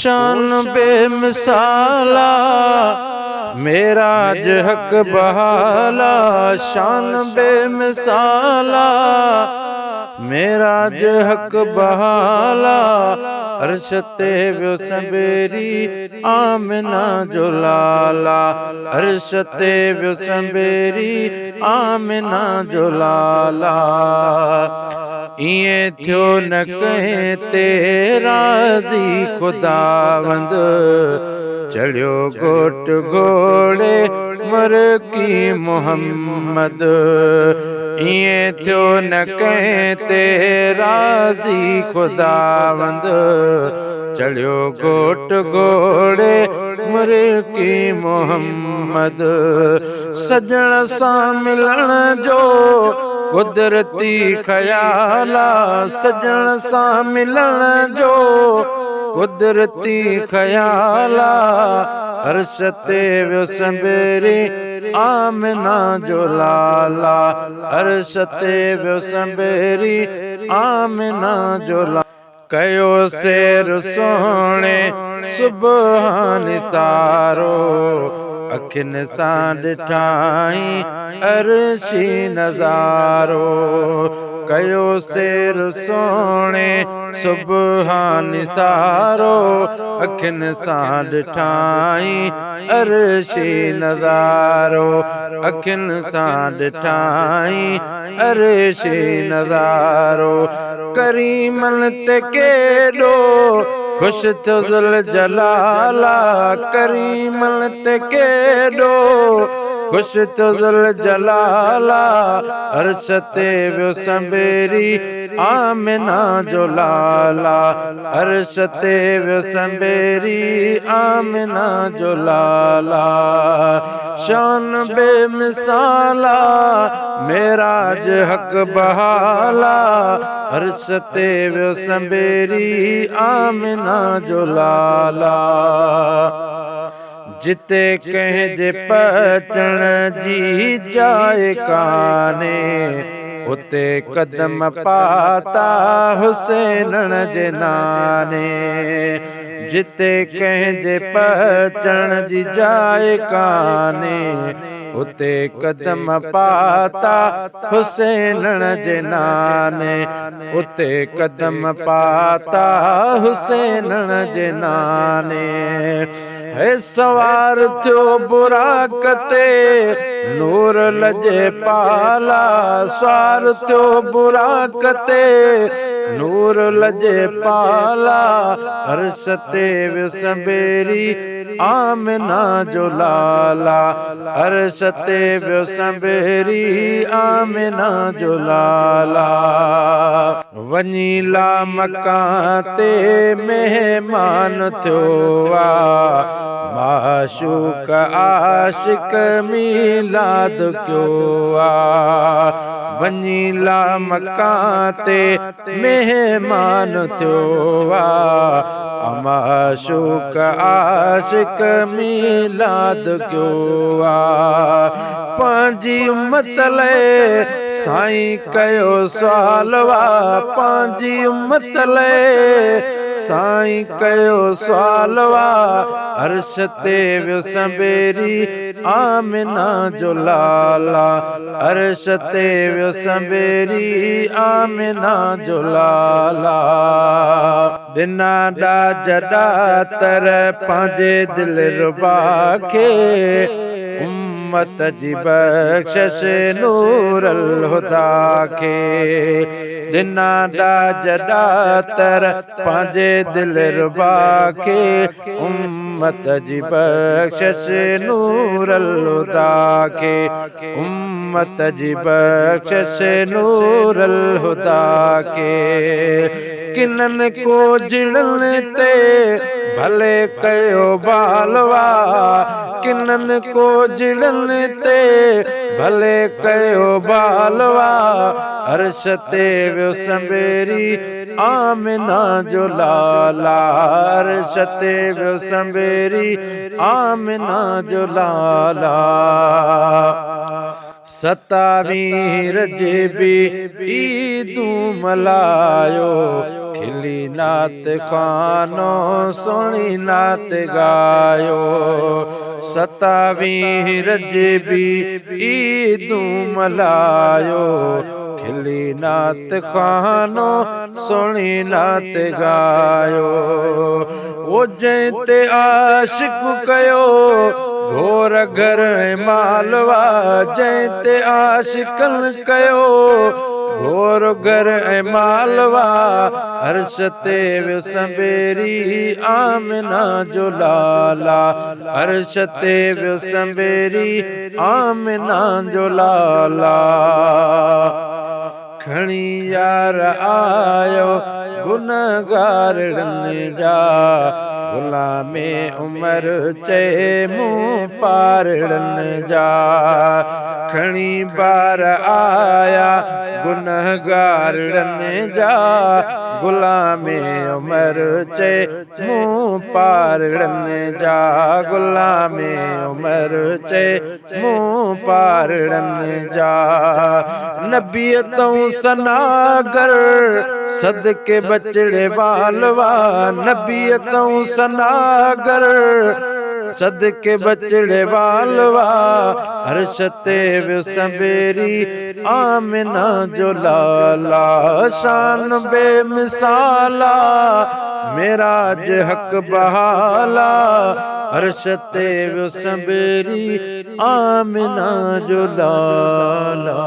शान बेमिसाला मेराज हक बहाला, शान बेमिसाला मेराज हक बहाला। अर्श ते वियो संबेरी आमिना जो लाला, अर्श ते वियो संबेरी आमिना जो लाला। इएं थियो न कंहिं ते राज़ी खुदावंद, चढ़ियो गोट घोड़े मरकी मोहम्मद। इएं थियो न कंहिं ते राज़ी खुदावंद, चढ़ियो गोट घोड़े मरकी मोहम्मद। सजण सां मिलण जो कुदरती ख़याला, सजण सां मिलण जो कुदरती ख़याला। अर्श ते वियो संबेरी आमिना जो लाला, अर्श ते वियो संबेरी आमिना जो लाला। कयो सेर सोणे सुबह निसारो, अखियुनि सां ॾिठाई अर्शी नज़ारो। कयो सेर सोणे सुबह निसारो, अखियुनि सां ॾिठाई अर्शी नज़ारो, अखियुनि सां ॾिठाई अर्शी नज़ारो। करीमन ते केॾो ख़ुशि थियो ज़ुल जलाला, करीमन ते केॾो ख़ुशि थियो ज़ुल जलाला। अर्श ते वियो संबेरी आमिना जो लाला, अर्श ते वियो संबेरी आमिना जो लाला। शान बेमिसाला मेराज हक बहाला, अर्श ते वियो संबेरी आमिना जो लाला। जिते कंहिंजे पचण जी जाइ कान्हे, उते कदम पाता हुसैनण जे नाने। जिते कंहिंजे पचण जी जाइ कान्हे, उते कदम पाता हुसैनण जे नाने, उते कदम पाता हुसैनण जे नाने। है सवार थियो बुराक ते नूर लजे पाला, सवार थियो बुराक ते नूर लजे पाला। अर्श ते वियो संबेरी आमिना जो लाला, अर्श ते वियो संबेरी आमिना जो लाला। वञी ला मकां ते मेहमान थियो आ, माशूक आशिक मीलाद कयो आ। वञी ला मकां ते मेहमान थियो आ, माशूक आशिक मीलाद कयो आ। पंहिंजी उम्मत लाइ साईं कयो सुवालवा, पंहिंजी उम्मत लाइ साईं कयो सुवालवा। अर्श ते वियो संबेरी आमिना जो लाला, अर्श ते वियो संबेरी आमिना जो लाला। ॾिना ॾाज ॾातर पंहिंजे दिलरुबा खे, उम्मत जी बख़्शिश नूरुल हुदा खे। ॾिना ॾाज ॾातर पंहिंजे दिलरुबा खे, उम्मत जी बख़्शिश नूरुल हुदा खे, उम्मत जी बख़्शिश नूरुल हुदा खे। किननि को जिणनि ते भले कयो बालवा, किननि को जिणनि ते भले कयो बालवा। अर्श ते वियो संबेरी आमिना जो लाला, अर्श ते वियो संबेरी आमिना जो लाला। 27 रजबी ईदूं मल्हायो, खिली नात खानो सोहनी नात गायो 27 रजबी ईदूं मलायो खिली नात खानो सोहनी नात गायो ओ जंहिं ते आशिक़ कयो घोर घर मालवा जंहिं ते आशिक़नि कयो घोर घर मालवा अर्श ते वियो संबेरी आमिना जो लाला अर्श ते वियो संबेरी आमिना जो लाला खणी यार आयो गुनहगारनि जा गुलामे उमर चे मुंह पारड़नि जा खणी बार आया गुनहगारनि जा गुलामे उमर चे मुंह पारड़नि जा गुलामे उमर चे मुंह पारड़नि जा नबी तऊं सनागर सदके बचड़े वालवा नबी तऊं सनागर सदके बचड़े वालवा अर्श ते वियो संबेरी आमिना जो लाला शान बेमिसाला मेराज हक बहाला अर्श ते वियो संबेरी आमिना जो लाला